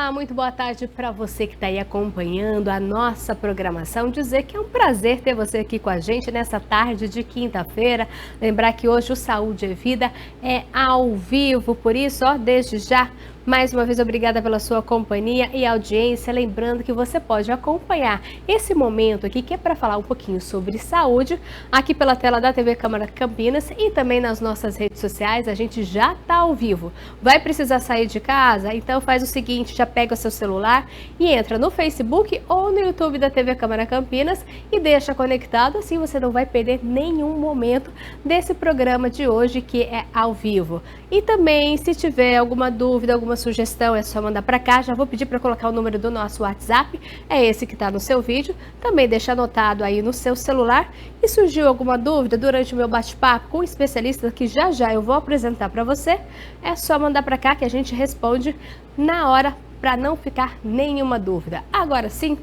Olá, muito boa tarde para você que está aí acompanhando a nossa programação. Dizer que é um prazer ter você aqui com a gente nessa tarde de quinta-feira. Lembrar que hoje o Saúde é Vida é ao vivo, por isso, desde já, mais uma vez obrigada pela sua companhia e audiência. Lembrando que você pode acompanhar esse momento aqui, que é para falar um pouquinho sobre saúde, aqui pela tela da TV Câmara Campinas e também nas nossas redes sociais. A gente já está ao vivo. Vai precisar sair de casa? Então faz o seguinte, já pega o seu celular e entra no Facebook ou no YouTube da TV Câmara Campinas e deixa conectado, assim você não vai perder nenhum momento desse programa de hoje que é ao vivo. E também, se tiver alguma dúvida, alguma sugestão, é só mandar para cá. Já vou pedir para colocar o número do nosso WhatsApp, é esse que está no seu vídeo. Também deixa anotado aí no seu celular. E surgiu alguma dúvida durante o meu bate-papo com o especialista que já já eu vou apresentar para você, é só mandar para cá que a gente responde na hora para não ficar nenhuma dúvida. Agora sim,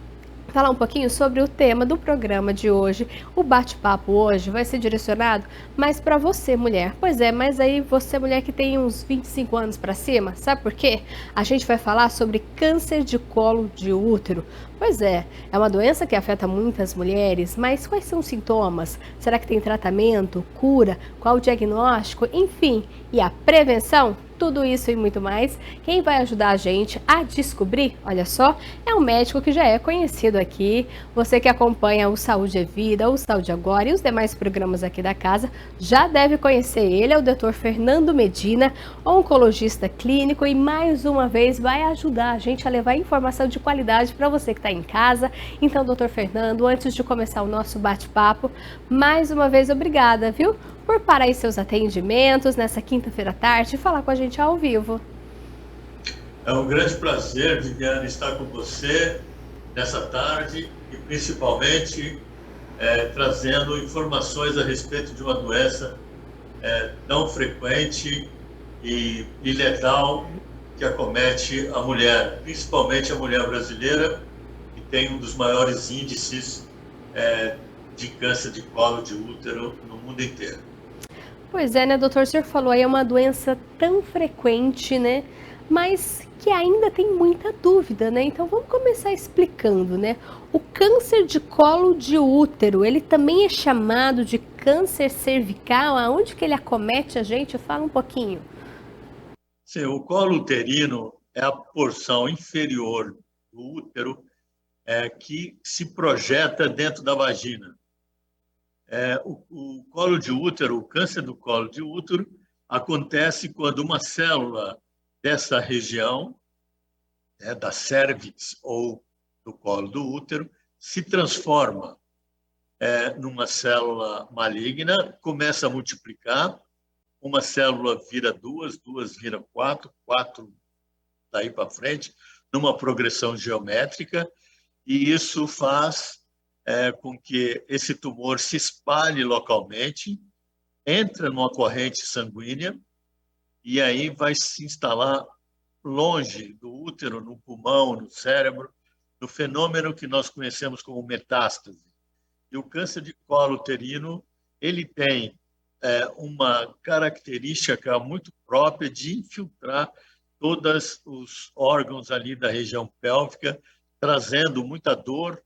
falar um pouquinho sobre o tema do programa de hoje. O bate-papo hoje vai ser direcionado mais para você, mulher. Pois é, mas aí você, mulher que tem uns 25 anos para cima, sabe por quê? A gente vai falar sobre câncer de colo de útero. Pois é uma doença que afeta muitas mulheres, mas quais são os sintomas? Será que tem tratamento, cura? Qual o diagnóstico? Enfim, e a prevenção? Tudo isso e muito mais. Quem vai ajudar a gente a descobrir, olha só, é um médico que já é conhecido aqui. Você que acompanha o Saúde é Vida, o Saúde Agora e os demais programas aqui da casa, já deve conhecer ele, é o Dr. Fernando Medina, oncologista clínico, e mais uma vez vai ajudar a gente a levar informação de qualidade para você que está em casa. Então, Dr. Fernando, antes de começar o nosso bate-papo, mais uma vez obrigada, viu? Por parar aí seus atendimentos nessa quinta-feira à tarde e falar com a gente ao vivo. É um grande prazer, Viviane, estar com você nessa tarde e principalmente trazendo informações a respeito de uma doença tão frequente e letal que acomete a mulher, principalmente a mulher brasileira, que tem um dos maiores índices de câncer de colo de útero no mundo inteiro. Pois é, né, doutor? O senhor falou aí, é uma doença tão frequente, né? Mas que ainda tem muita dúvida, né? Então vamos começar explicando, né? O câncer de colo de útero, ele também é chamado de câncer cervical? Aonde que ele acomete a gente? Fala um pouquinho. Sim, o colo uterino é a porção inferior do útero que se projeta dentro da vagina. O colo de útero, o câncer do colo de útero, acontece quando uma célula dessa região, da cérvix ou do colo do útero, se transforma numa célula maligna, começa a multiplicar, uma célula vira duas, duas vira quatro, quatro daí para frente, numa progressão geométrica, e isso faz com que esse tumor se espalhe localmente, entra numa corrente sanguínea e aí vai se instalar longe do útero, no pulmão, no cérebro, no fenômeno que nós conhecemos como metástase. E o câncer de colo uterino, ele tem uma característica muito própria de infiltrar todos os órgãos ali da região pélvica, trazendo muita dor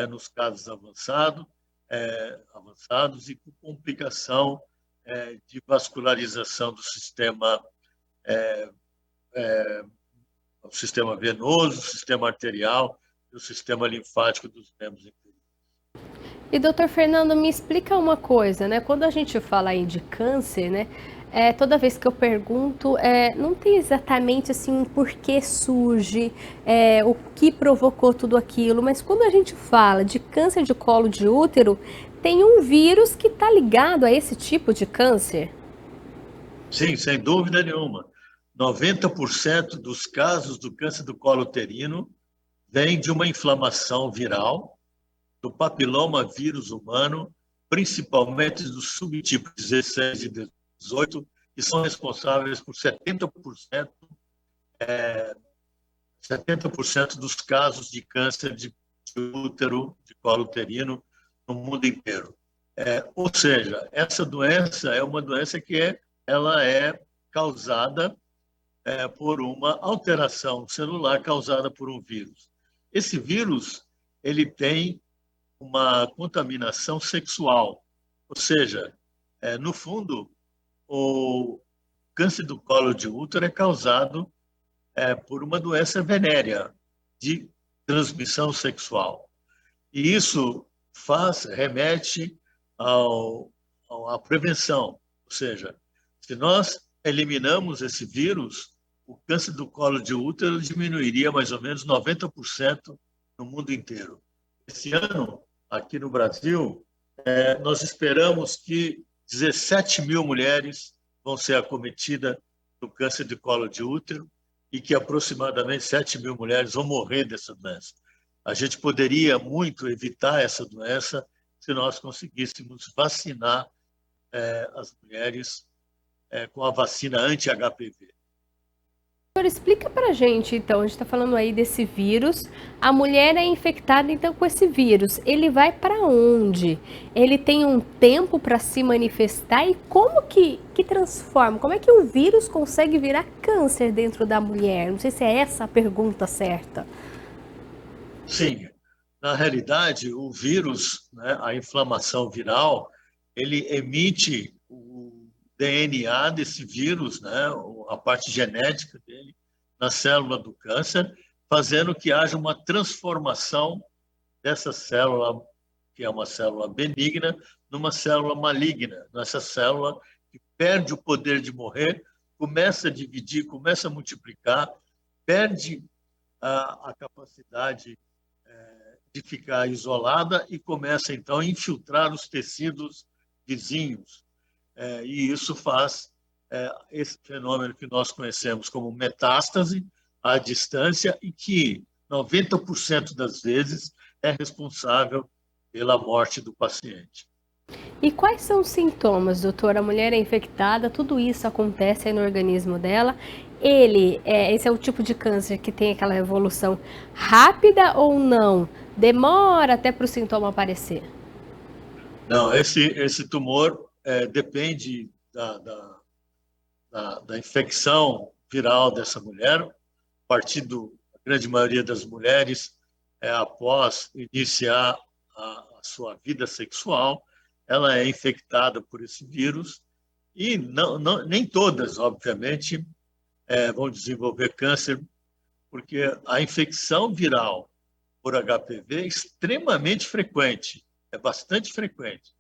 nos casos avançados e com complicação de vascularização do sistema venoso, sistema arterial e o sistema linfático dos membros inferiores. E doutor Fernando, me explica uma coisa, né? Quando a gente fala aí de câncer, né? Toda vez que eu pergunto, não tem exatamente assim um porquê surge, o que provocou tudo aquilo, mas quando a gente fala de câncer de colo de útero, tem um vírus que está ligado a esse tipo de câncer? Sim, sem dúvida nenhuma. 90% dos casos do câncer do colo uterino vem de uma inflamação viral do papiloma vírus humano, principalmente dos subtipos 16 e 18, que são responsáveis por 70% dos casos de câncer de útero, de colo uterino, no mundo inteiro. Ou seja, essa doença é uma doença que ela é causada por uma alteração celular causada por um vírus. Esse vírus ele tem uma contaminação sexual, ou seja, no fundo, o câncer do colo de útero é causado por uma doença venérea de transmissão sexual. E isso remete à prevenção, ou seja, se nós eliminamos esse vírus, o câncer do colo de útero diminuiria mais ou menos 90% no mundo inteiro. Esse ano, aqui no Brasil, nós esperamos que 17 mil mulheres vão ser acometidas do câncer de colo de útero e que aproximadamente 7 mil mulheres vão morrer dessa doença. A gente poderia muito evitar essa doença se nós conseguíssemos vacinar as mulheres com a vacina anti-HPV. Doutor, explica pra gente, então, a gente está falando aí desse vírus, a mulher é infectada, então, com esse vírus, ele vai para onde? Ele tem um tempo para se manifestar e como que transforma? Como é que o vírus consegue virar câncer dentro da mulher? Não sei se é essa a pergunta certa. Sim, na realidade, o vírus, né, a inflamação viral, ele emite o DNA desse vírus, né, a parte genética dele, na célula do câncer, fazendo que haja uma transformação dessa célula, que é uma célula benigna, numa célula maligna. Nessa célula que perde o poder de morrer, começa a dividir, começa a multiplicar, perde a capacidade de ficar isolada e começa, então, a infiltrar os tecidos vizinhos. E isso faz esse fenômeno que nós conhecemos como metástase à distância e que 90% das vezes é responsável pela morte do paciente. E quais são os sintomas, doutor? A mulher é infectada, tudo isso acontece aí no organismo dela. Esse é o tipo de câncer que tem aquela evolução rápida ou não? Demora até para o sintoma aparecer? Não, esse tumor depende da infecção viral dessa mulher. A grande maioria das mulheres, após iniciar a sua vida sexual, ela é infectada por esse vírus e nem todas, obviamente, vão desenvolver câncer, porque a infecção viral por HPV é extremamente frequente, é bastante frequente.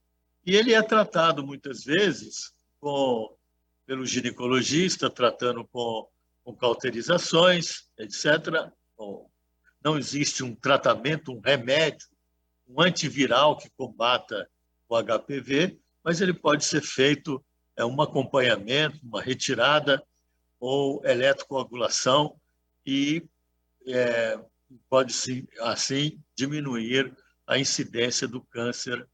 E ele é tratado muitas vezes pelo ginecologista, tratando com cauterizações, etc. Não existe um tratamento, um remédio, um antiviral que combata o HPV, mas ele pode ser feito um acompanhamento, uma retirada ou eletrocoagulação e pode assim diminuir a incidência do câncer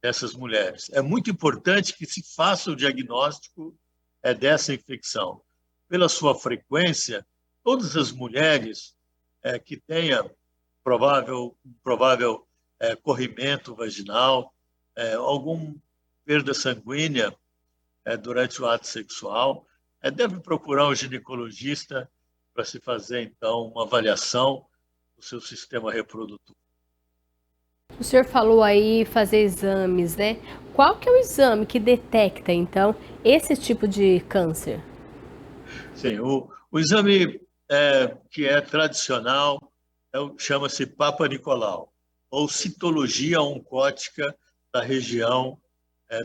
dessas mulheres. É muito importante que se faça o diagnóstico dessa infecção. Pela sua frequência, todas as mulheres que tenham provável corrimento vaginal, alguma perda sanguínea durante o ato sexual, deve procurar um ginecologista para se fazer, então, uma avaliação do seu sistema reprodutor. O senhor falou aí fazer exames, né? Qual que é o exame que detecta, então, esse tipo de câncer? Sim, o exame que é tradicional chama-se Papa Nicolau, ou citologia oncótica da região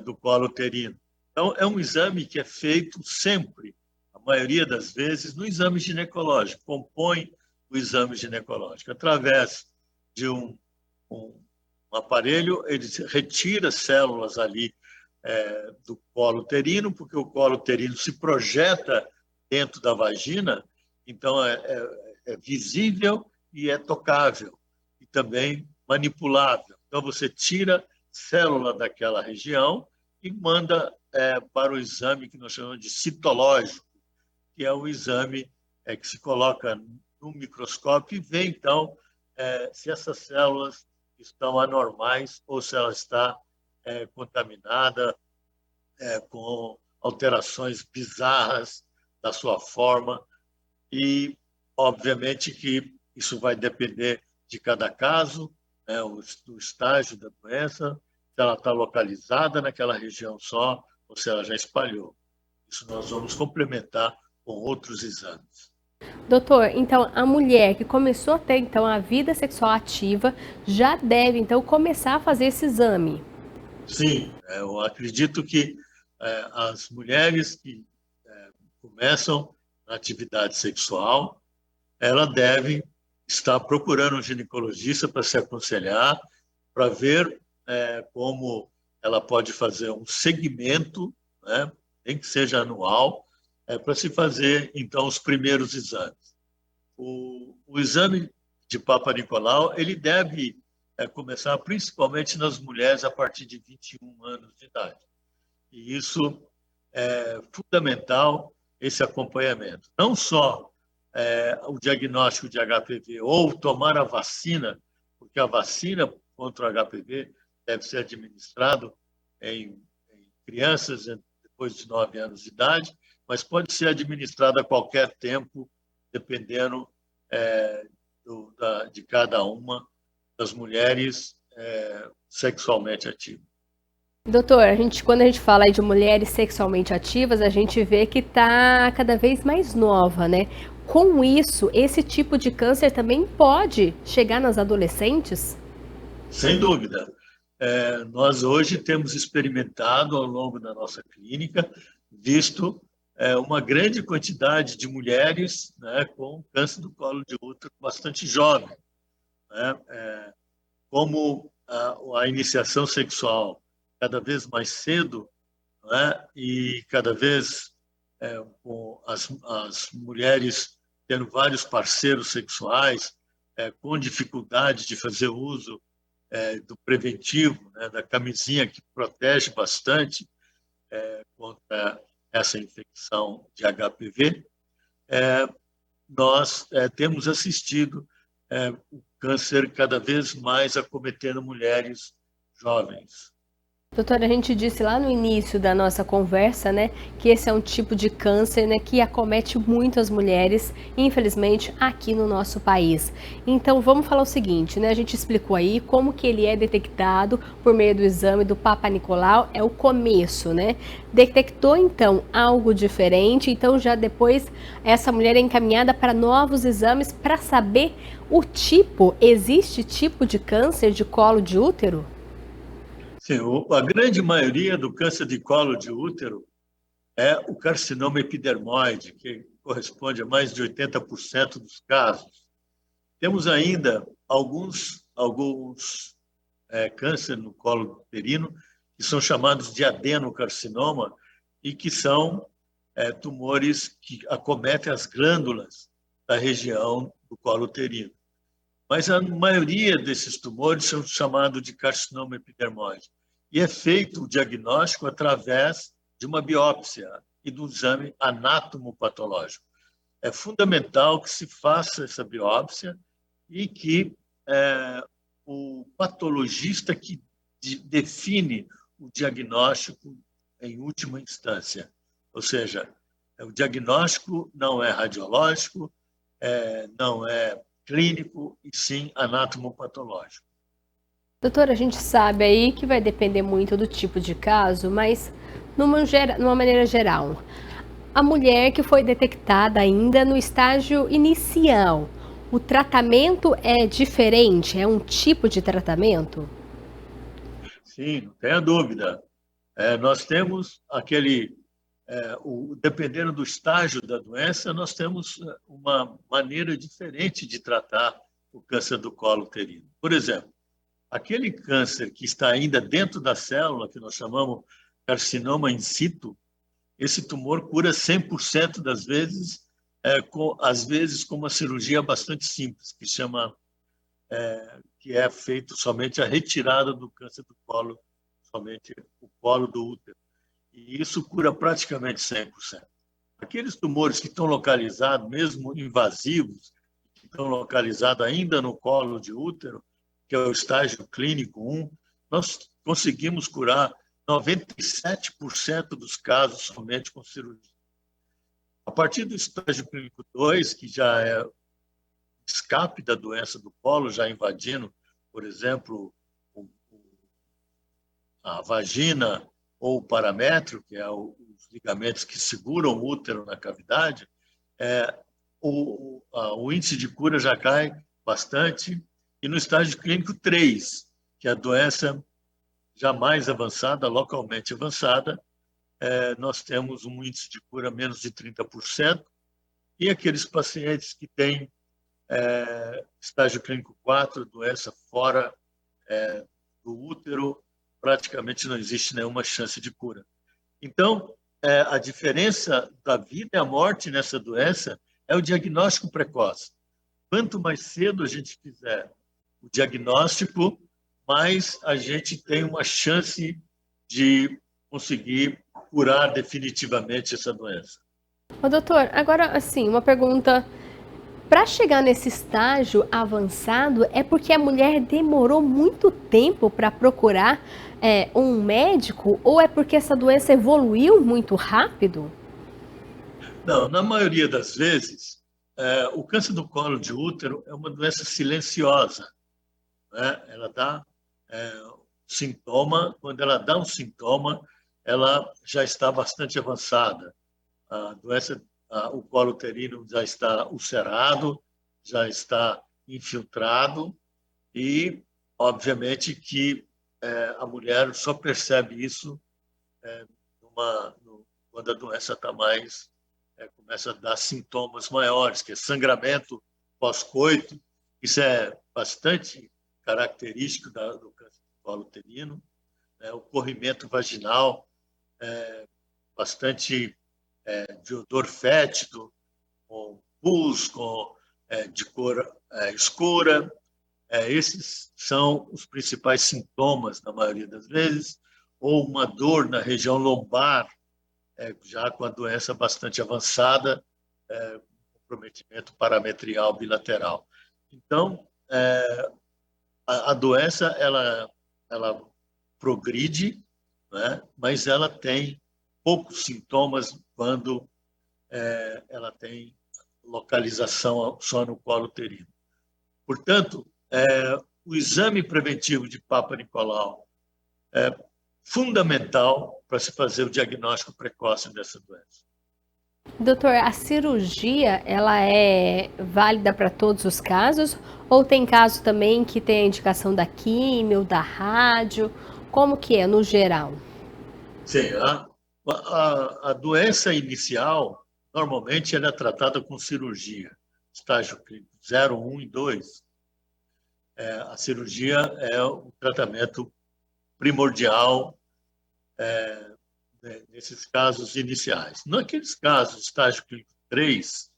do colo uterino. Então, é um exame que é feito sempre, a maioria das vezes, no exame ginecológico, compõe o exame ginecológico. Através de um aparelho, ele retira células ali do colo uterino, porque o colo uterino se projeta dentro da vagina, então é visível e é tocável, e também manipulável. Então, você tira célula daquela região e manda para o exame que nós chamamos de citológico, que é o exame que se coloca no microscópio e vê, então, se essas células estão anormais ou se ela está contaminada com alterações bizarras da sua forma e, obviamente, que isso vai depender de cada caso, né, do estágio da doença, se ela está localizada naquela região só ou se ela já espalhou. Isso nós vamos complementar com outros exames. Doutor, então a mulher que começou a ter então a vida sexual ativa já deve então começar a fazer esse exame. Sim, eu acredito que as mulheres que começam a atividade sexual, ela deve estar procurando um ginecologista para se aconselhar, para ver como ela pode fazer um segmento, né, nem que seja anual, para se fazer, então, os primeiros exames. O exame de Papa Nicolau, ele deve começar principalmente nas mulheres a partir de 21 anos de idade. E isso é fundamental, esse acompanhamento. Não só o diagnóstico de HPV ou tomar a vacina, porque a vacina contra o HPV deve ser administrado em crianças depois de 9 anos de idade, mas pode ser administrada a qualquer tempo, dependendo de cada uma das mulheres sexualmente ativas. Doutor, quando a gente fala aí de mulheres sexualmente ativas, a gente vê que está cada vez mais nova, né? Com isso, esse tipo de câncer também pode chegar nas adolescentes? Sem dúvida. Nós hoje temos experimentado ao longo da nossa clínica, visto uma grande quantidade de mulheres, né, com câncer do colo de útero bastante jovem, né? Como a iniciação sexual cada vez mais cedo, né, e cada vez com as mulheres tendo vários parceiros sexuais, com dificuldade de fazer uso do preventivo, né, da camisinha que protege bastante contra essa infecção de HPV, nós temos assistido o câncer cada vez mais acometendo mulheres jovens. Doutora, a gente disse lá no início da nossa conversa, né, que esse é um tipo de câncer, né, que acomete muito as mulheres, infelizmente, aqui no nosso país. Então, vamos falar o seguinte, né, a gente explicou aí como que ele é detectado por meio do exame do Papa Nicolau, é o começo, né? Detectou, então, algo diferente, então já depois essa mulher é encaminhada para novos exames para saber o tipo, existe tipo de câncer de colo de útero? Sim, a grande maioria do câncer de colo de útero é o carcinoma epidermoide, que corresponde a mais de 80% dos casos. Temos ainda alguns câncer no colo uterino, que são chamados de adenocarcinoma e que são tumores que acometem as glândulas da região do colo uterino. Mas a maioria desses tumores são chamados de carcinoma epidermoide. E é feito o diagnóstico através de uma biópsia e do exame anatomopatológico. É fundamental que se faça essa biópsia e que o patologista que define o diagnóstico em última instância. Ou seja, o diagnóstico não é radiológico, não é clínico e sim anatomopatológico. Doutora, a gente sabe aí que vai depender muito do tipo de caso, mas numa maneira geral, a mulher que foi detectada ainda no estágio inicial, o tratamento é diferente? É um tipo de tratamento? Sim, não tenha dúvida. Nós temos dependendo do estágio da doença, nós temos uma maneira diferente de tratar o câncer do colo uterino. Por exemplo, aquele câncer que está ainda dentro da célula, que nós chamamos carcinoma in situ, esse tumor cura 100% das vezes, às vezes com uma cirurgia bastante simples, que é feito somente a retirada do câncer do colo, somente o colo do útero. E isso cura praticamente 100%. Aqueles tumores que estão localizados, mesmo invasivos, que estão localizados ainda no colo de útero, que é o estágio clínico 1, nós conseguimos curar 97% dos casos somente com cirurgia. A partir do estágio clínico 2, que já é escape da doença do colo, já invadindo, por exemplo, a vagina ou o paramétrio, que é os ligamentos que seguram o útero na cavidade, o índice de cura já cai bastante. E no estágio clínico 3, que é a doença já mais avançada, localmente avançada, nós temos um índice de cura menos de 30%. E aqueles pacientes que têm estágio clínico 4, doença fora do útero, praticamente não existe nenhuma chance de cura. Então, a diferença da vida e a morte nessa doença é o diagnóstico precoce. Quanto mais cedo a gente fizer o diagnóstico, mais a gente tem uma chance de conseguir curar definitivamente essa doença. Ô, doutor, agora, assim, uma pergunta. Para chegar nesse estágio avançado, é porque a mulher demorou muito tempo para procurar um médico ou é porque essa doença evoluiu muito rápido? Não, na maioria das vezes, o câncer do colo de útero é uma doença silenciosa, né? Ela dá sintoma, quando ela dá um sintoma, ela já está bastante avançada. A doença, o colo uterino já está ulcerado, já está infiltrado e, obviamente, que a mulher só percebe isso quando a doença está mais, começa a dar sintomas maiores, que é sangramento pós-coito. Isso é bastante característico do câncer do colo uterino. O corrimento vaginal, bastante de odor fétido, com pus, de cor escura. Esses são os principais sintomas, na maioria das vezes, ou uma dor na região lombar, já com a doença bastante avançada, comprometimento parametrial bilateral. Então, a doença ela progride, né? Mas ela tem poucos sintomas quando ela tem localização só no colo uterino. Portanto, o exame preventivo de Papa Nicolau é fundamental para se fazer o diagnóstico precoce dessa doença. Doutor, a cirurgia, ela é válida para todos os casos? Ou tem caso também que tem a indicação da químio, da rádio? Como que é, no geral? Sim, a doença inicial, normalmente, ela é tratada com cirurgia, estágio clínico 0, 1 e 2. A cirurgia é o tratamento primordial nesses casos iniciais. Naqueles casos, estágio clínico 3,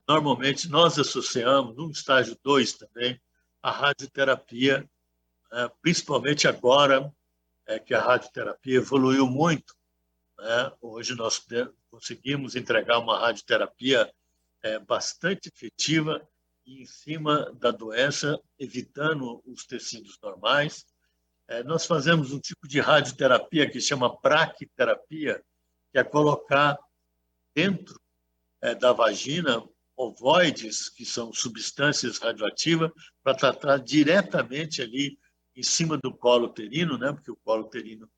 normalmente nós associamos, no estágio 2 também, a radioterapia, principalmente agora que a radioterapia evoluiu muito. Hoje nós conseguimos entregar uma radioterapia bastante efetiva e em cima da doença, evitando os tecidos normais. Nós fazemos um tipo de radioterapia que chama braquiterapia, que é colocar dentro da vagina ovoides, que são substâncias radioativas, para tratar diretamente ali em cima do colo uterino, né? Porque o colo uterino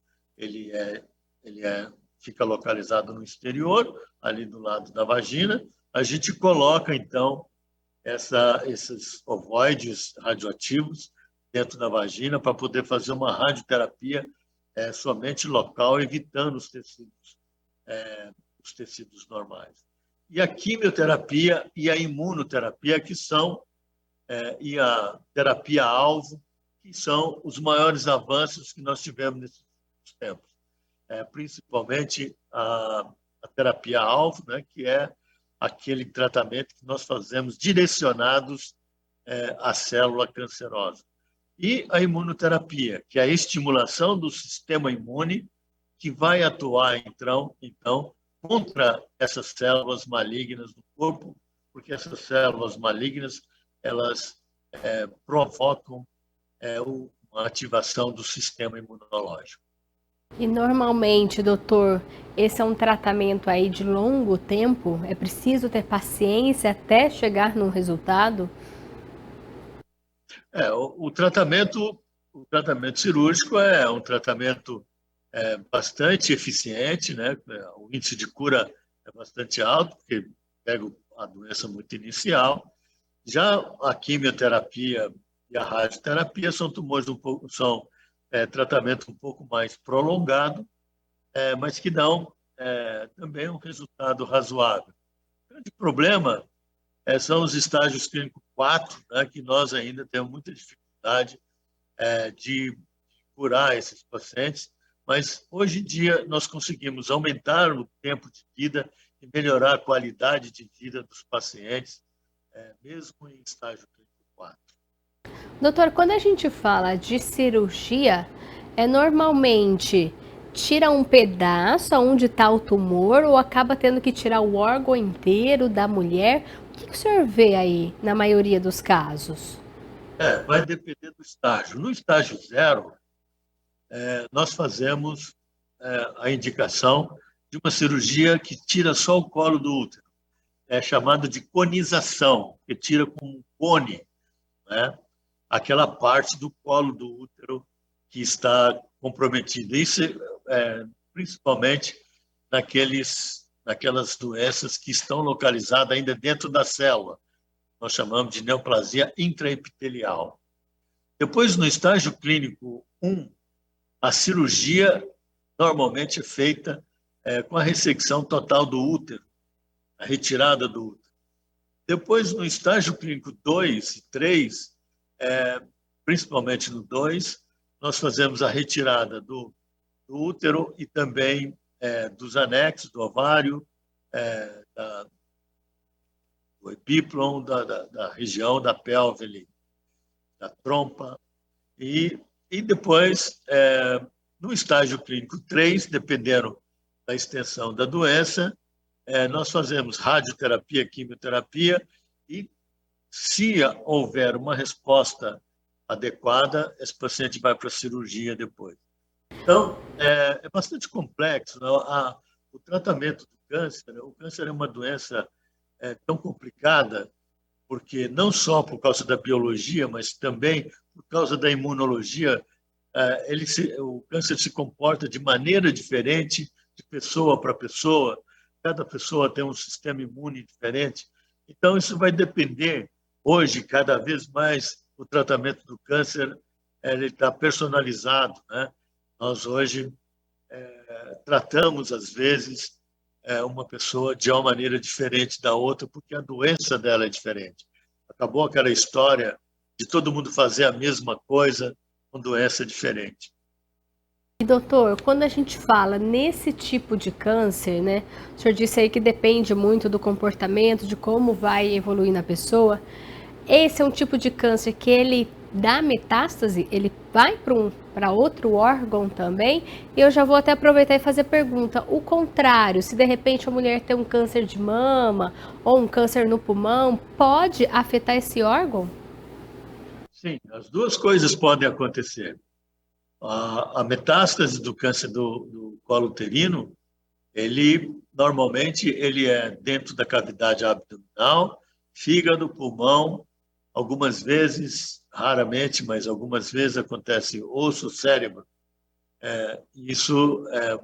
fica localizado no exterior, ali do lado da vagina. A gente coloca, então, esses ovoides radioativos dentro da vagina para poder fazer uma radioterapia somente local, evitando os tecidos normais. E a quimioterapia e a imunoterapia, que são, e a terapia-alvo, que são os maiores avanços que nós tivemos nesses tempos. Principalmente a terapia-alvo, né, que é aquele tratamento que nós fazemos direcionados à célula cancerosa. E a imunoterapia, que é a estimulação do sistema imune, que vai atuar, então contra essas células malignas do corpo, porque essas células malignas, elas provocam uma ativação do sistema imunológico. E normalmente, doutor, esse é um tratamento aí de longo tempo? É preciso ter paciência até chegar num resultado? O tratamento cirúrgico é um tratamento bastante eficiente, né? O índice de cura é bastante alto, porque pega a doença muito inicial. Já a quimioterapia e a radioterapia são tumores são tratamento um pouco mais prolongado, mas que dão também um resultado razoável. O grande problema são os estágios clínicos 4, né, que nós ainda temos muita dificuldade de curar esses pacientes, mas hoje em dia nós conseguimos aumentar o tempo de vida e melhorar a qualidade de vida dos pacientes, mesmo em estágio clínico 4. Doutor, quando a gente fala de cirurgia, é normalmente tira um pedaço onde está o tumor ou acaba tendo que tirar o órgão inteiro da mulher? O que o senhor vê aí na maioria dos casos? Vai depender do estágio. No estágio 0, nós fazemos a indicação de uma cirurgia que tira só o colo do útero. É chamado de conização, que tira com um cone, né, aquela parte do colo do útero que está comprometida. Isso principalmente naquelas doenças que estão localizadas ainda dentro da célula. Nós chamamos de neoplasia intraepitelial. Depois, no estágio clínico 1, a cirurgia normalmente é feita com a ressecção total do útero, a retirada do útero. Depois, no estágio clínico 2 e 3, principalmente no 2, nós fazemos a retirada do útero e também dos anexos, do ovário, do epíplon, da região da pelve, ali, da trompa. E depois, no estágio clínico 3, dependendo da extensão da doença, nós fazemos radioterapia, quimioterapia e, se houver uma resposta adequada, esse paciente vai para a cirurgia depois. Então, é bastante complexo, né? O tratamento do câncer, o câncer é uma doença tão complicada, porque não só por causa da biologia, mas também por causa da imunologia, o câncer se comporta de maneira diferente de pessoa para pessoa. Cada pessoa tem um sistema imune diferente. Então, isso vai depender, hoje, cada vez mais, o tratamento do câncer ele está personalizado, né? Nós, hoje, tratamos, às vezes, uma pessoa de uma maneira diferente da outra, porque a doença dela é diferente. Acabou aquela história de todo mundo fazer a mesma coisa com doença diferente. E doutor, quando a gente fala nesse tipo de câncer, né? O senhor disse aí que depende muito do comportamento, de como vai evoluir na pessoa. Esse é um tipo de câncer que ele dá metástase, ele vai para outro órgão também. E eu já vou até aproveitar e fazer pergunta. O contrário, se de repente a mulher tem um câncer de mama ou um câncer no pulmão, pode afetar esse órgão? Sim, as duas coisas podem acontecer. A metástase do câncer do colo uterino, normalmente ele é dentro da cavidade abdominal, fígado, pulmão, algumas vezes, raramente, mas algumas vezes acontece osso, cérebro. Isso é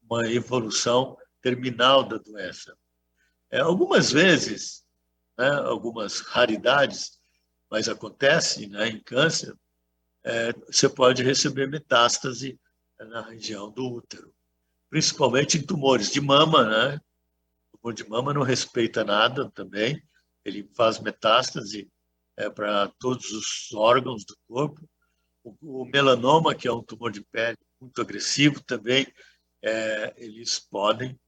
uma evolução terminal da doença. Algumas vezes, né, algumas raridades, mas acontece, né, em câncer, você pode receber metástase na região do útero, principalmente em tumores de mama, né? O tumor de mama não respeita nada também, ele faz metástase para todos os órgãos do corpo. O melanoma, que é um tumor de pele muito agressivo também, eles podem,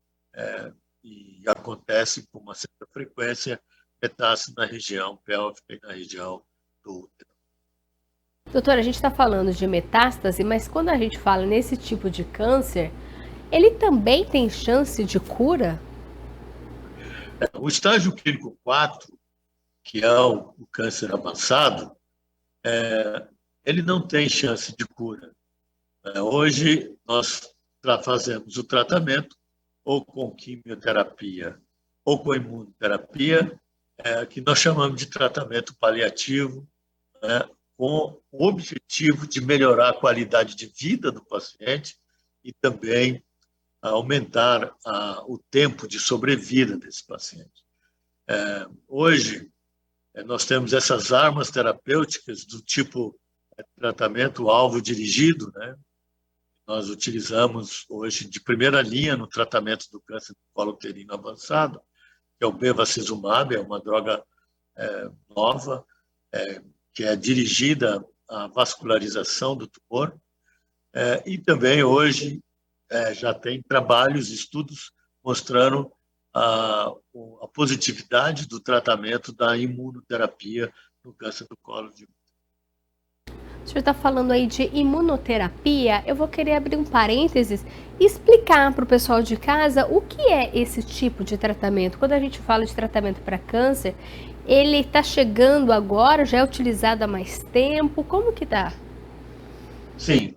e acontece com uma certa frequência, metástase na região pélvica e na região do útero. Doutora, a gente está falando de metástase, mas quando a gente fala nesse tipo de câncer, ele também tem chance de cura? O estágio clínico 4, que é o câncer avançado, ele não tem chance de cura. Hoje, nós fazemos o tratamento ou com quimioterapia ou com imunoterapia, que nós chamamos de tratamento paliativo, né, com o objetivo de melhorar a qualidade de vida do paciente e também aumentar o tempo de sobrevida desse paciente. Hoje, nós temos essas armas terapêuticas do tipo tratamento alvo dirigido, né? Nós utilizamos hoje de primeira linha no tratamento do câncer do colo uterino avançado, que é o bevacizumab, é uma droga nova, que é dirigida à vascularização do tumor. E também hoje já tem trabalhos, estudos mostrando a positividade do tratamento da imunoterapia no câncer do colo de útero. O senhor está falando aí de imunoterapia, eu vou querer abrir um parênteses e explicar para o pessoal de casa o que é esse tipo de tratamento. Quando a gente fala de tratamento para câncer, ele está chegando agora, já é utilizado há mais tempo, como que está? Sim,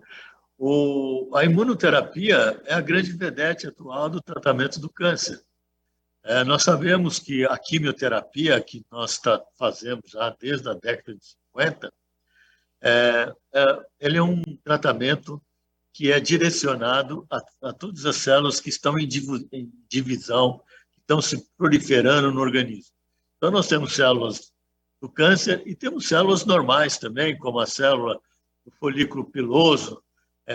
a imunoterapia é a grande vedete atual do tratamento do câncer. Nós sabemos que a quimioterapia que nós fazemos já desde a década de 50, ele é um tratamento que é direcionado a todas as células que estão em divisão, que estão se proliferando no organismo. Então, nós temos células do câncer e temos células normais também, como a célula do folículo piloso,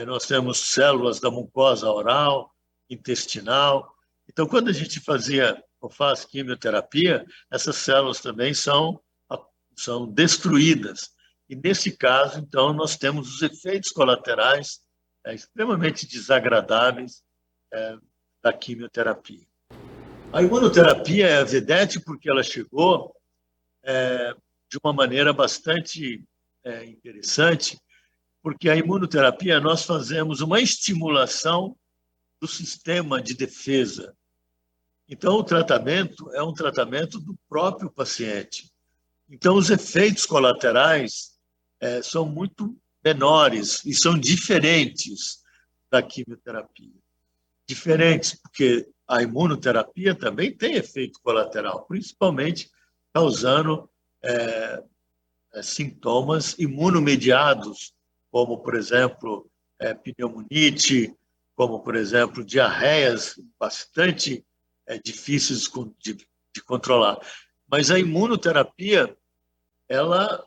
nós temos células da mucosa oral, intestinal. Então, quando a gente faz quimioterapia, essas células também são destruídas. E, nesse caso, então, nós temos os efeitos colaterais extremamente desagradáveis da quimioterapia. A imunoterapia é a vedete porque ela chegou de uma maneira bastante interessante, porque a imunoterapia nós fazemos uma estimulação do sistema de defesa. Então, o tratamento é um tratamento do próprio paciente. Então, os efeitos colaterais são muito menores e são diferentes da quimioterapia. Diferentes porque a imunoterapia também tem efeito colateral, principalmente causando sintomas imunomediados, como, por exemplo, pneumonite, como, por exemplo, diarreias bastante difíceis de controlar. Mas a imunoterapia, ela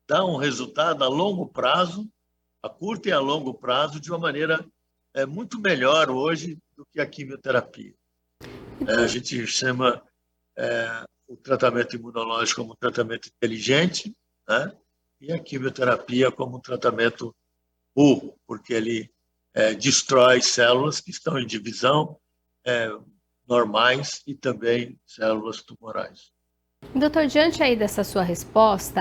dá um resultado a longo prazo, a curto e a longo prazo, de uma maneira muito melhor hoje do que a quimioterapia. A gente chama o tratamento imunológico como um tratamento inteligente, né? E a quimioterapia como um tratamento burro, porque ele destrói células que estão em divisão, normais e também células tumorais. Doutor, diante aí dessa sua resposta,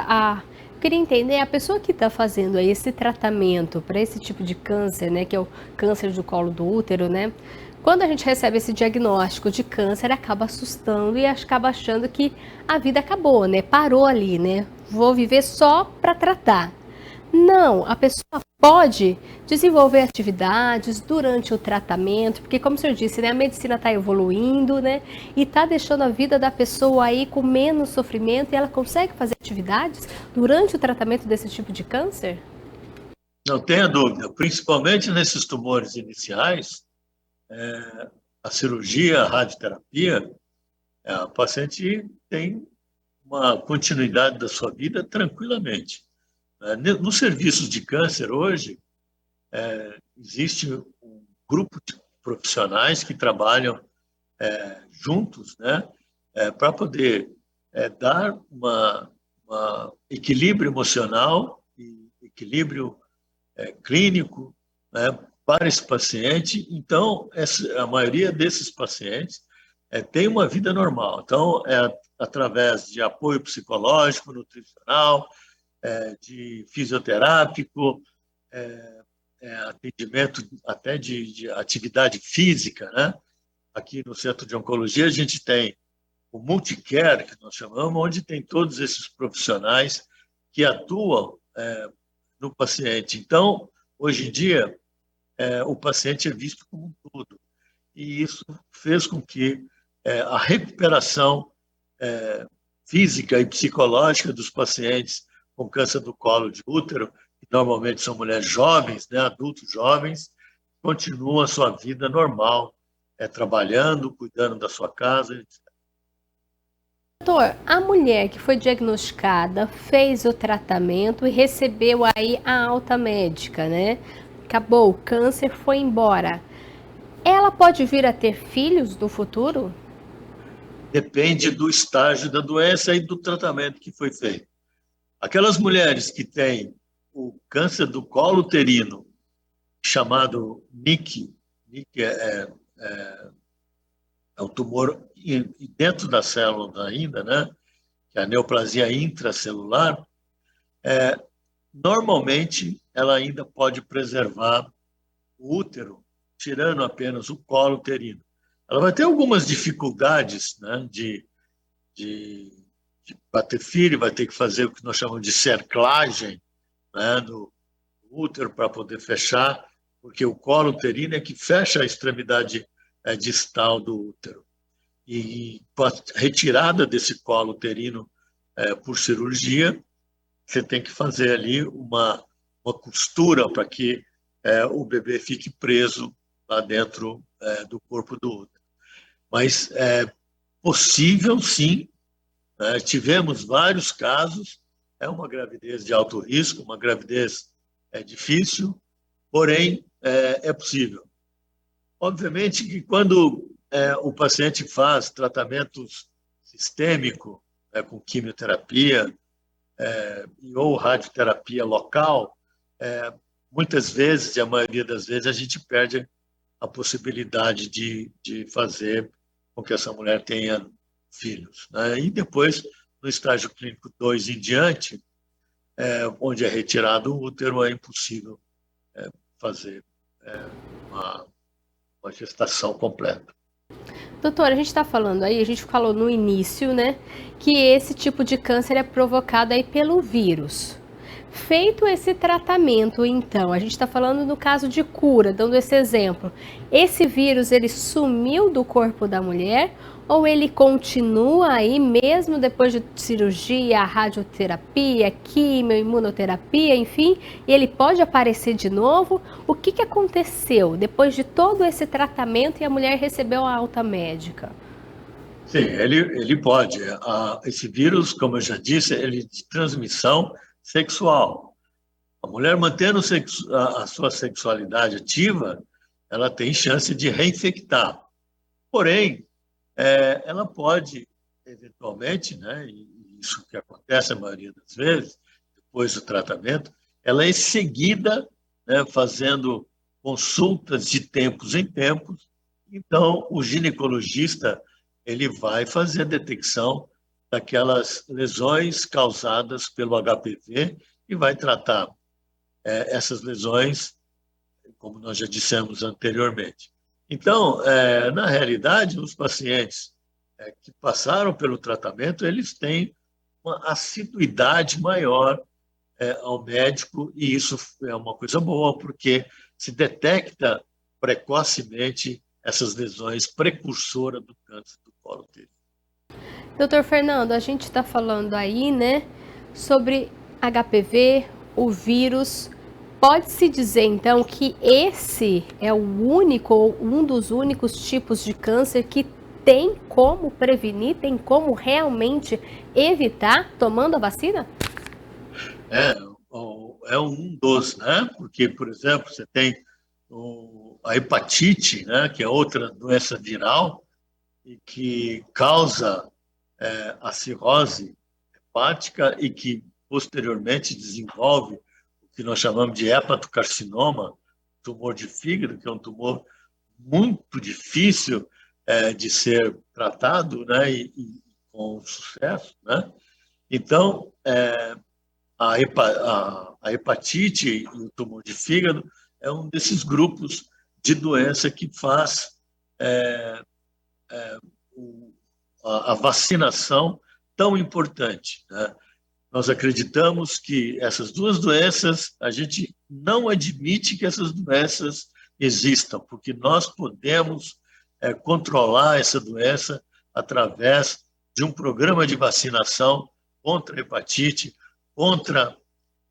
eu queria entender, a pessoa que está fazendo aí esse tratamento para esse tipo de câncer, né, que é o câncer do colo do útero, né? Quando a gente recebe esse diagnóstico de câncer, acaba assustando e acaba achando que a vida acabou, né? Parou ali, né? Vou viver só para tratar. Não, a pessoa pode desenvolver atividades durante o tratamento, porque como o senhor disse, né, a medicina está evoluindo, né, e está deixando a vida da pessoa aí com menos sofrimento e ela consegue fazer atividades durante o tratamento desse tipo de câncer? Não tenha dúvida, principalmente nesses tumores iniciais, a cirurgia, a radioterapia, a paciente tem uma continuidade da sua vida tranquilamente. Nos serviços de câncer hoje, existe um grupo de profissionais que trabalham juntos, né, para poder dar um equilíbrio emocional e equilíbrio clínico, né, para esse paciente. Então, a maioria desses pacientes tem uma vida normal. Então, através de apoio psicológico, nutricional, de fisioterápico, atendimento até de atividade física, né? Aqui no Centro de Oncologia a gente tem o Multicare, que nós chamamos, onde tem todos esses profissionais que atuam no paciente. Então, hoje em dia, o paciente é visto como um todo. E isso fez com que a recuperação física e psicológica dos pacientes com câncer do colo de útero, que normalmente são mulheres jovens, né, adultos jovens, continuam a sua vida normal, trabalhando, cuidando da sua casa, etc. Doutor, a mulher que foi diagnosticada, fez o tratamento e recebeu aí a alta médica, né? Acabou, o câncer foi embora. Ela pode vir a ter filhos no futuro? Depende do estágio da doença e do tratamento que foi feito. Aquelas mulheres que têm o câncer do colo uterino, chamado NIC, NIC é um tumor dentro da célula ainda, né? Que é a neoplasia intracelular, normalmente ela ainda pode preservar o útero, tirando apenas o colo uterino. Ela vai ter algumas dificuldades, né, de bater filho, vai ter que fazer o que nós chamamos de cerclagem, né, do útero para poder fechar, porque o colo uterino é que fecha a extremidade distal do útero. E com a retirada desse colo uterino por cirurgia, você tem que fazer ali uma costura para que o bebê fique preso lá dentro do corpo do útero. Mas é possível, sim. Tivemos vários casos. É uma gravidez de alto risco, uma gravidez difícil, porém é possível. Obviamente que quando o paciente faz tratamentos sistêmicos, com quimioterapia ou radioterapia local, muitas vezes, e a maioria das vezes, a gente perde a possibilidade de fazer com que essa mulher tenha filhos, né? E depois, no estágio clínico 2 em diante, onde é retirado o útero, é impossível fazer uma gestação completa. Doutora, a gente está falando aí, a gente falou no início, né, que esse tipo de câncer é provocado aí pelo vírus. Feito esse tratamento, então, a gente está falando no caso de cura, dando esse exemplo. Esse vírus, ele sumiu do corpo da mulher ou ele continua aí mesmo depois de cirurgia, radioterapia, quimio, imunoterapia, enfim, e ele pode aparecer de novo? O que aconteceu depois de todo esse tratamento e a mulher recebeu a alta médica? Sim, ele pode. Esse vírus, como eu já disse, ele é de transmissão sexual. A mulher mantendo a sua sexualidade ativa, ela tem chance de reinfectar. Porém, ela pode, eventualmente, né, e isso que acontece a maioria das vezes, depois do tratamento, ela é seguida, né, fazendo consultas de tempos em tempos. Então, o ginecologista ele vai fazer a detecção daquelas lesões causadas pelo HPV e vai tratar essas lesões, como nós já dissemos anteriormente. Então, na realidade, os pacientes que passaram pelo tratamento, eles têm uma assiduidade maior ao médico, e isso é uma coisa boa, porque se detecta precocemente essas lesões precursoras do câncer do colo uterino. Doutor Fernando, a gente está falando aí, né, sobre HPV, o vírus. Pode-se dizer, então, que esse é o único ou um dos únicos tipos de câncer que tem como prevenir, tem como realmente evitar tomando a vacina? É um dos, né? Porque, por exemplo, você tem a hepatite, né? Que é outra doença viral e que causa a cirrose hepática e que posteriormente desenvolve o que nós chamamos de hepatocarcinoma, tumor de fígado, que é um tumor muito difícil de ser tratado, né? E com sucesso, né? Então, a hepatite e o tumor de fígado é um desses grupos de doença que faz a vacinação tão importante, né? nós acreditamos que essas duas doenças, a gente não admite que essas doenças existam, porque nós podemos controlar essa doença através de um programa de vacinação contra a hepatite, contra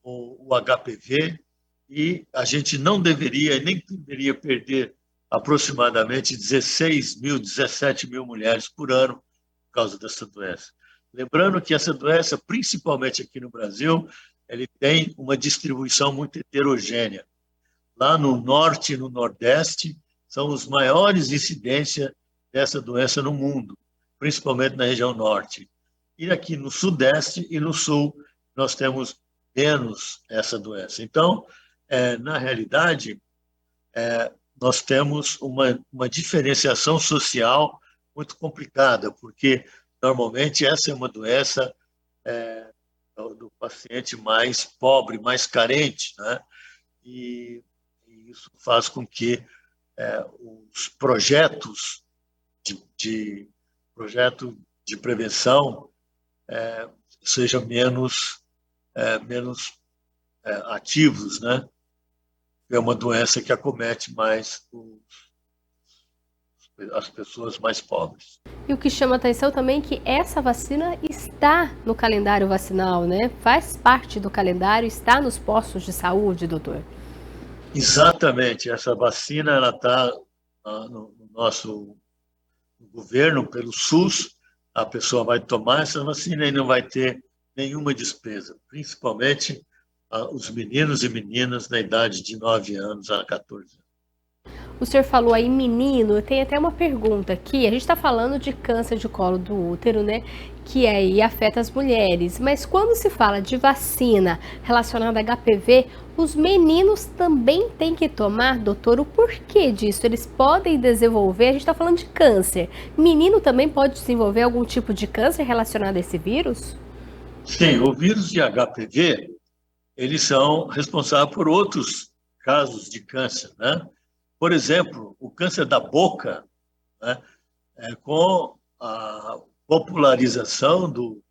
o HPV, e a gente não deveria, nem deveria perder aproximadamente 16 mil, 17 mil mulheres por ano por causa dessa doença. Lembrando que essa doença, principalmente aqui no Brasil, ele tem uma distribuição muito heterogênea. Lá no norte e no nordeste são os maiores incidências dessa doença no mundo, principalmente na região norte. E aqui no sudeste e no sul nós temos menos essa doença. Então, na realidade, nós temos uma diferenciação social muito complicada, porque normalmente essa é uma doença do paciente mais pobre, mais carente, né? E isso faz com que os projetos projeto de prevenção sejam menos ativos, né? É uma doença que acomete mais as pessoas mais pobres. E o que chama atenção também é que essa vacina está no calendário vacinal, né? Faz parte do calendário, está nos postos de saúde, doutor. Exatamente, essa vacina ela está no nosso governo, pelo SUS, a pessoa vai tomar essa vacina e não vai ter nenhuma despesa, principalmente os meninos e meninas na idade de 9 anos a 14 anos. O senhor falou aí menino, tem até uma pergunta aqui, a gente está falando de câncer de colo do útero, né, que aí afeta as mulheres, mas quando se fala de vacina relacionada a HPV, os meninos também têm que tomar, doutor, o porquê disso? Eles podem desenvolver, a gente está falando de câncer, menino também pode desenvolver algum tipo de câncer relacionado a esse vírus? Sim, o vírus de HPV, eles são responsáveis por outros casos de câncer, né? Por exemplo, o câncer da boca, né, com a popularização do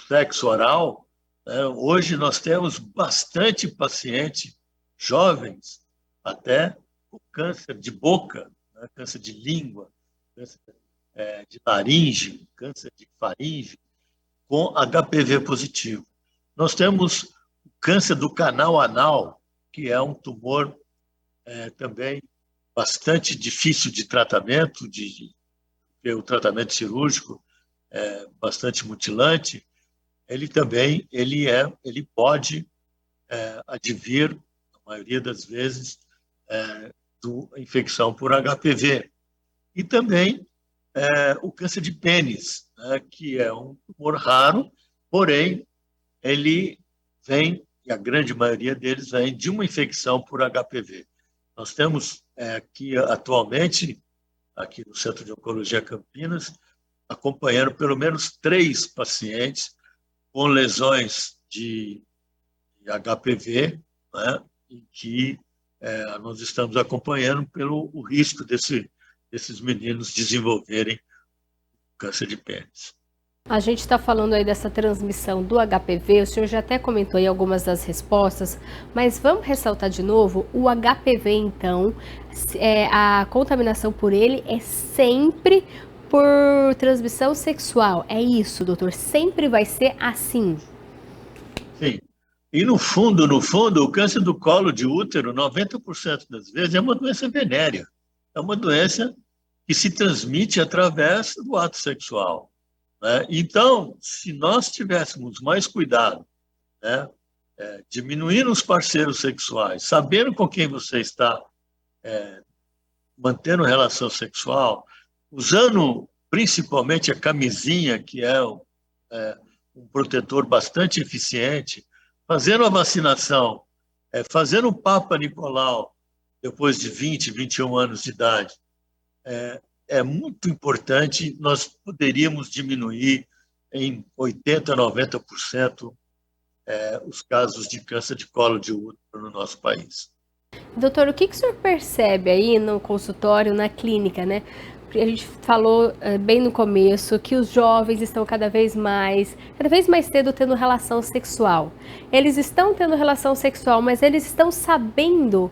sexo oral, né, hoje nós temos bastante pacientes jovens, até com câncer de boca, né, câncer de língua, câncer de laringe, câncer de faringe, com HPV positivo. Nós temos o câncer do canal anal, que é um tumor também bastante difícil de tratamento, o tratamento cirúrgico é bastante mutilante. Ele também ele pode advir, a maioria das vezes, da infecção por HPV. E também o câncer de pênis, né, que é um tumor raro, porém ele vem, e a grande maioria deles vem de uma infecção por HPV. Nós temos aqui atualmente, aqui no Centro de Oncologia Campinas, acompanhando pelo menos 3 pacientes com lesões de HPV, né, em que nós estamos acompanhando pelo o risco desses meninos desenvolverem câncer de pênis. A gente está falando aí dessa transmissão do HPV, o senhor já até comentou aí algumas das respostas, mas vamos ressaltar de novo, o HPV então, a contaminação por ele é sempre por transmissão sexual, é isso, doutor? Sempre vai ser assim? Sim, e no fundo, o câncer do colo de útero, 90% das vezes, é uma doença venérea, é uma doença que se transmite através do ato sexual. Então, se nós tivéssemos mais cuidado, né, diminuindo os parceiros sexuais, sabendo com quem você está mantendo relação sexual, usando principalmente a camisinha, que é um protetor bastante eficiente, fazendo a vacinação, fazendo o Papa Nicolau depois de 20, 21 anos de idade, é muito importante, nós poderíamos diminuir em 80%, 90% os casos de câncer de colo de útero no nosso país. Doutor, o que o senhor percebe aí no consultório, na clínica, né? A gente falou bem no começo que os jovens estão cada vez mais cedo tendo relação sexual. Eles estão tendo relação sexual, mas eles estão sabendo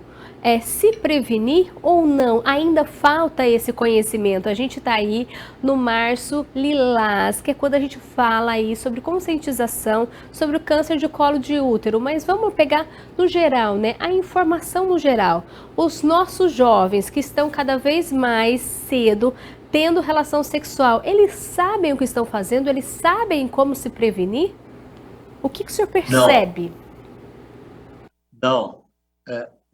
se prevenir ou não? Ainda falta esse conhecimento. A gente está aí no Março Lilás, que é quando a gente fala aí sobre conscientização sobre o câncer de colo de útero. Mas vamos pegar no geral, né? A informação no geral. Os nossos jovens que estão cada vez mais cedo tendo relação sexual, eles sabem o que estão fazendo? Eles sabem como se prevenir? O que o senhor percebe? Não.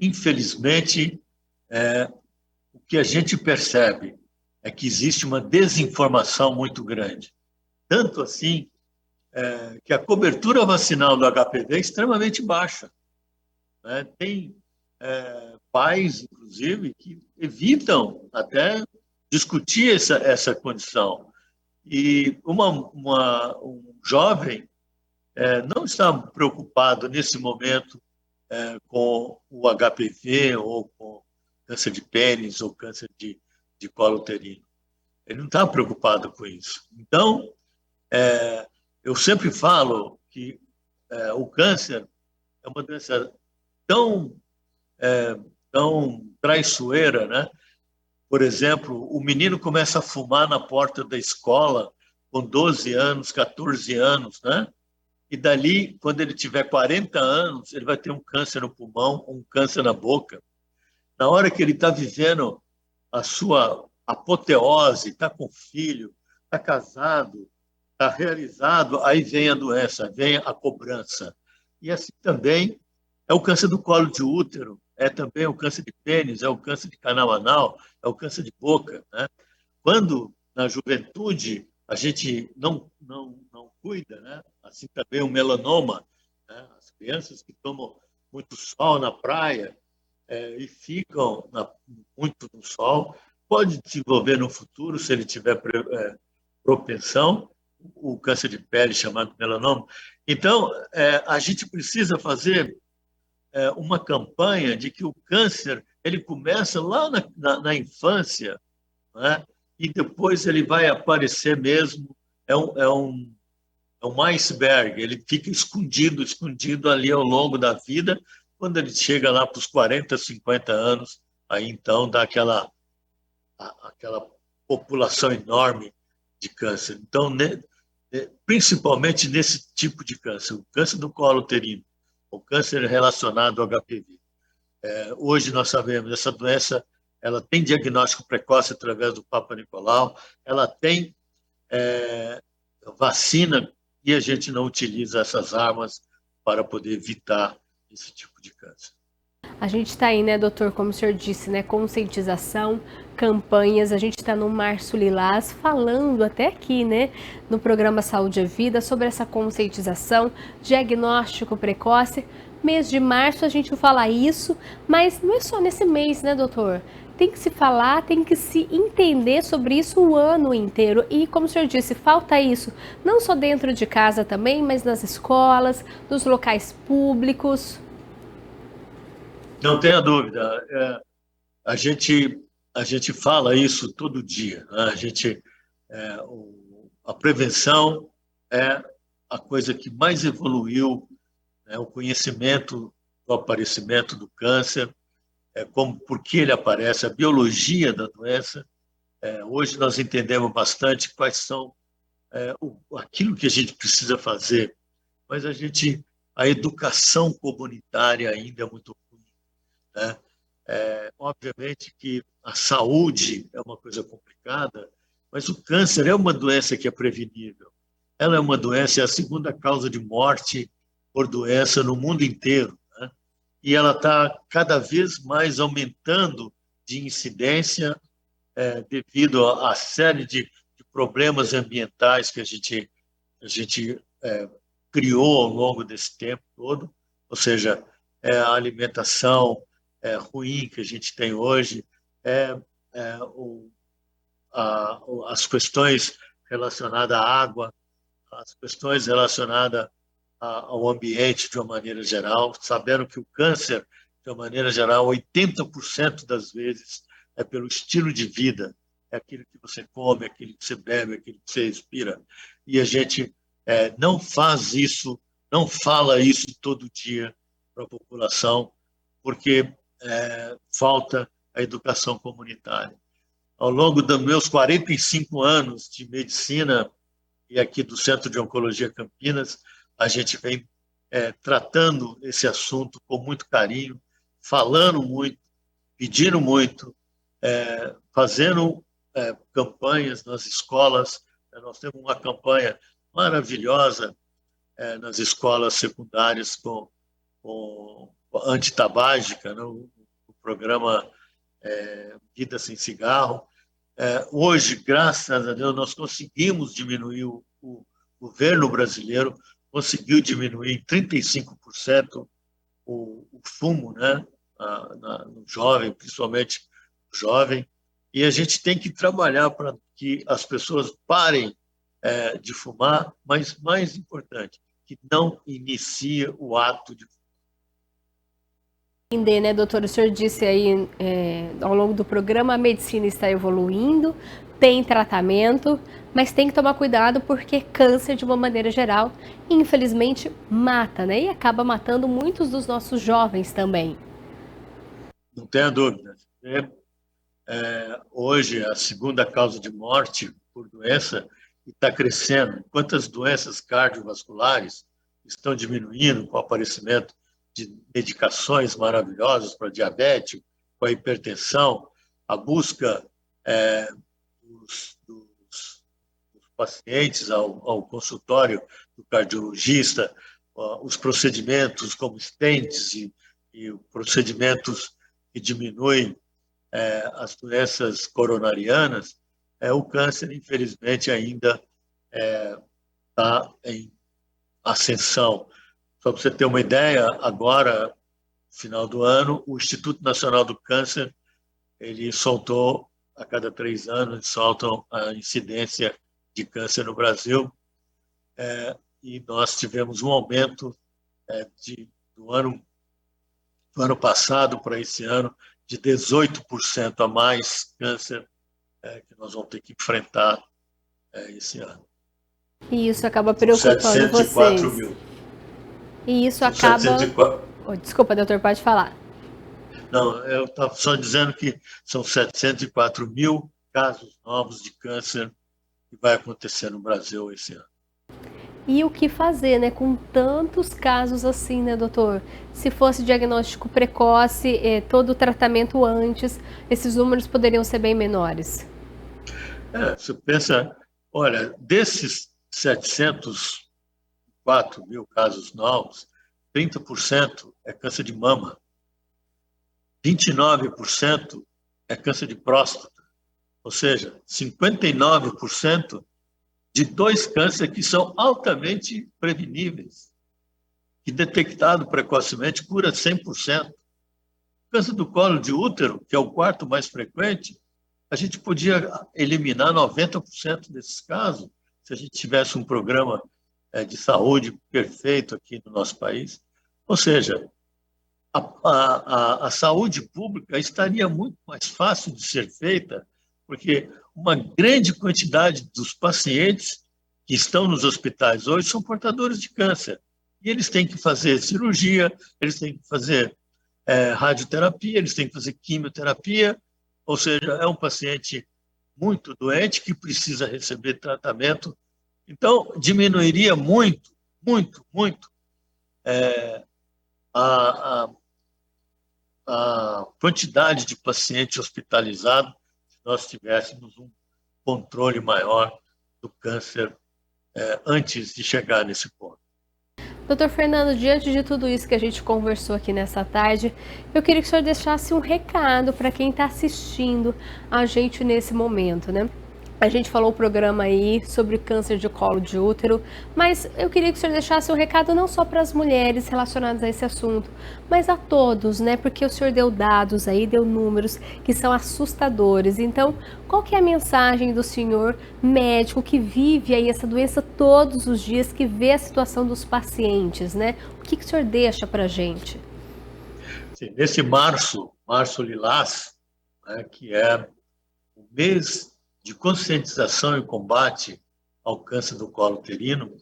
Infelizmente, o que a gente percebe é que existe uma desinformação muito grande. Tanto assim que a cobertura vacinal do HPV é extremamente baixa. Tem pais, inclusive, que evitam até discutir essa condição. E um jovem não está preocupado nesse momento com o HPV ou com câncer de pênis ou câncer de colo uterino. Ele não está preocupado com isso. Então, eu sempre falo que o câncer é uma doença tão traiçoeira, né? Por exemplo, o menino começa a fumar na porta da escola com 12 anos, 14 anos, né? E dali, quando ele tiver 40 anos, ele vai ter um câncer no pulmão, um câncer na boca. Na hora que ele está vivendo a sua apoteose, está com filho, está casado, está realizado, aí vem a doença, vem a cobrança. E assim também é o câncer do colo de útero, é também o câncer de pênis, é o câncer de canal anal, é o câncer de boca, né? Quando, na juventude, a gente não cuida, né? Assim também o melanoma, né? As crianças que tomam muito sol na praia e ficam muito no sol, pode desenvolver no futuro, se ele tiver propensão, o câncer de pele chamado melanoma. Então, a gente precisa fazer uma campanha de que o câncer ele começa lá na infância, né? E depois ele vai aparecer mesmo, é um iceberg, ele fica escondido ali ao longo da vida. Quando ele chega lá para os 40, 50 anos, aí então dá aquela população enorme de câncer. Então, principalmente nesse tipo de câncer, o câncer do colo uterino, o câncer relacionado ao HPV. Hoje nós sabemos, essa doença ela tem diagnóstico precoce através do Papa Nicolau, ela tem vacina e a gente não utiliza essas armas para poder evitar esse tipo de câncer. A gente está aí, né, doutor, como o senhor disse, né, conscientização, campanhas, a gente está no Março Lilás falando até aqui, né, no programa Saúde é Vida, sobre essa conscientização, diagnóstico precoce. Mês de março a gente fala isso, mas não é só nesse mês, né, doutor? Tem que se falar, tem que se entender sobre isso o ano inteiro. E, como o senhor disse, falta isso não só dentro de casa também, mas nas escolas, nos locais públicos. Não tenha dúvida. A gente fala isso todo dia, né? A prevenção é a coisa que mais evoluiu, né? O conhecimento do aparecimento do câncer, por que ele aparece, a biologia da doença. Hoje nós entendemos bastante quais são aquilo que a gente precisa fazer, mas a educação comunitária ainda é muito ruim, né? Obviamente que a saúde é uma coisa complicada, mas o câncer é uma doença que é prevenível. Ela é uma doença, é a segunda causa de morte por doença no mundo inteiro, né? E ela está cada vez mais aumentando de incidência devido à série de problemas ambientais que a gente criou ao longo desse tempo todo, ou seja, a alimentação ruim que a gente tem hoje, as questões relacionadas à água, as questões relacionadas ao ambiente de uma maneira geral, sabendo que o câncer, de uma maneira geral, 80% das vezes é pelo estilo de vida, é aquilo que você come, aquilo que você bebe, aquilo que você respira. E a gente não faz isso, não fala isso todo dia para a população, porque falta a educação comunitária. Ao longo dos meus 45 anos de medicina e aqui do Centro de Oncologia Campinas, a gente vem tratando esse assunto com muito carinho, falando muito, pedindo muito, fazendo campanhas nas escolas. Nós temos uma campanha maravilhosa nas escolas secundárias com antitabágica, né? O programa Vida Sem Cigarro. Hoje, graças a Deus, nós conseguimos diminuir, o governo brasileiro conseguiu diminuir em 35% o fumo, né? No jovem, principalmente o jovem, e a gente tem que trabalhar para que as pessoas parem de fumar, mas mais importante, que não inicie o ato de Entender, né, doutor? O senhor disse aí ao longo do programa, a medicina está evoluindo, tem tratamento, mas tem que tomar cuidado porque câncer, de uma maneira geral, infelizmente mata, né? E acaba matando muitos dos nossos jovens também. Não tenha dúvida. Hoje, a segunda causa de morte por doença está crescendo. Enquanto as doenças cardiovasculares estão diminuindo com o aparecimento de medicações maravilhosas para diabetes, para hipertensão, a busca dos pacientes ao consultório do cardiologista, os procedimentos como stents e procedimentos que diminuem as doenças coronarianas, o câncer, infelizmente, ainda está em ascensão. Só para você ter uma ideia, agora, no final do ano, o Instituto Nacional do Câncer, ele soltou, a cada 3 anos, soltam a incidência de câncer no Brasil, e nós tivemos um aumento do ano passado para esse ano de 18% a mais câncer que nós vamos ter que enfrentar esse ano. E isso acaba preocupando vocês. Mil. E isso acaba... 704... Desculpa, doutor, pode falar. Não, eu estava só dizendo que são 704 mil casos novos de câncer que vai acontecer no Brasil esse ano. E o que fazer, né, com tantos casos assim, né, doutor? Se fosse diagnóstico precoce, todo o tratamento antes, esses números poderiam ser bem menores. Você pensa, olha, desses 704 mil casos novos, 30% é câncer de mama, 29% é câncer de próstata, ou seja, 59% de 2 cânceres que são altamente preveníveis, que detectado precocemente cura 100%. O câncer do colo de útero, que é o quarto mais frequente, a gente podia eliminar 90% desses casos se a gente tivesse um programa de saúde perfeito aqui no nosso país. Ou seja, a saúde pública estaria muito mais fácil de ser feita, porque uma grande quantidade dos pacientes que estão nos hospitais hoje são portadores de câncer. E eles têm que fazer cirurgia, eles têm que fazer radioterapia, eles têm que fazer quimioterapia, ou seja, é um paciente muito doente que precisa receber tratamento. Então, diminuiria muito, muito, muito a quantidade de pacientes hospitalizados se nós tivéssemos um controle maior do câncer antes de chegar nesse ponto. Doutor Fernando, diante de tudo isso que a gente conversou aqui nessa tarde, eu queria que o senhor deixasse um recado para quem está assistindo a gente nesse momento, né? A gente falou o programa aí sobre câncer de colo de útero, mas eu queria que o senhor deixasse um recado não só para as mulheres relacionadas a esse assunto, mas a todos, né? Porque o senhor deu dados aí, deu números que são assustadores. Então, qual que é a mensagem do senhor médico que vive aí essa doença todos os dias, que vê a situação dos pacientes, né? O que o senhor deixa para a gente? Sim, nesse março lilás, né, que é o mês de conscientização e combate ao câncer do colo uterino,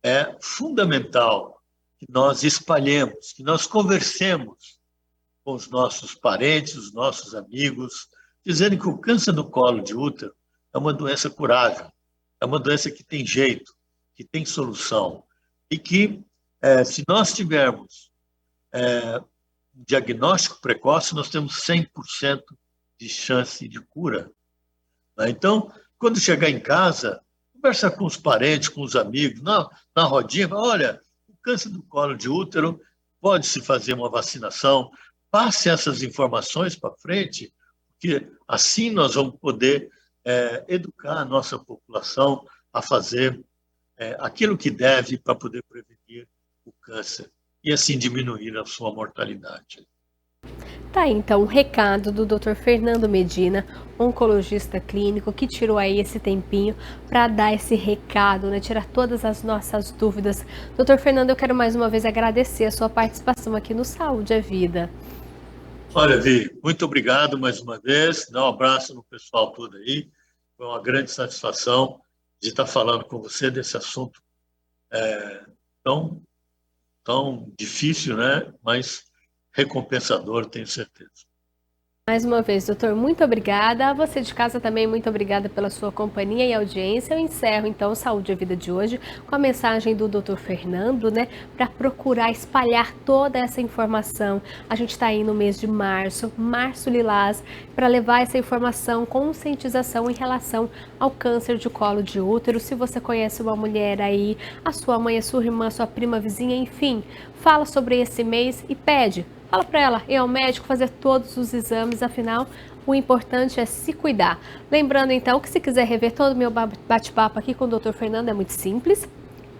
é fundamental que nós espalhemos, que nós conversemos com os nossos parentes, os nossos amigos, dizendo que o câncer do colo de útero é uma doença curável, é uma doença que tem jeito, que tem solução, e que, se nós tivermos um diagnóstico precoce, nós temos 100% de chance de cura. Então, quando chegar em casa, conversa com os parentes, com os amigos, na rodinha, olha, o câncer do colo de útero, pode-se fazer uma vacinação, passe essas informações para frente, porque assim nós vamos poder educar a nossa população a fazer aquilo que deve para poder prevenir o câncer e assim diminuir a sua mortalidade. Tá aí, então, o recado do Dr. Fernando Medina, oncologista clínico, que tirou aí esse tempinho para dar esse recado, né? Tirar todas as nossas dúvidas. Dr. Fernando, eu quero mais uma vez agradecer a sua participação aqui no Saúde é Vida. Olha, Vi, muito obrigado mais uma vez. Dá um abraço no pessoal todo aí. Foi uma grande satisfação de estar falando com você desse assunto tão difícil, né? Mas recompensador, tenho certeza. Mais uma vez, doutor, muito obrigada. A você de casa também, muito obrigada pela sua companhia e audiência. Eu encerro, então, o Saúde e Vida de hoje com a mensagem do Dr. Fernando, né, para procurar espalhar toda essa informação. A gente está aí no mês de março, Março Lilás, para levar essa informação, conscientização em relação ao câncer de colo de útero. Se você conhece uma mulher aí, a sua mãe, a sua irmã, a sua prima, vizinha, enfim, fala sobre esse mês e pede. Fala para ela ir ao médico, fazer todos os exames, afinal, o importante é se cuidar. Lembrando, então, que se quiser rever todo o meu bate-papo aqui com o Dr. Fernando, é muito simples.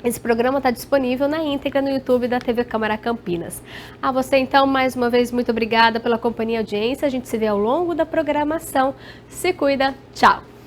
Esse programa está disponível na íntegra no YouTube da TV Câmara Campinas. A você, então, mais uma vez, muito obrigada pela companhia e audiência. A gente se vê ao longo da programação. Se cuida. Tchau!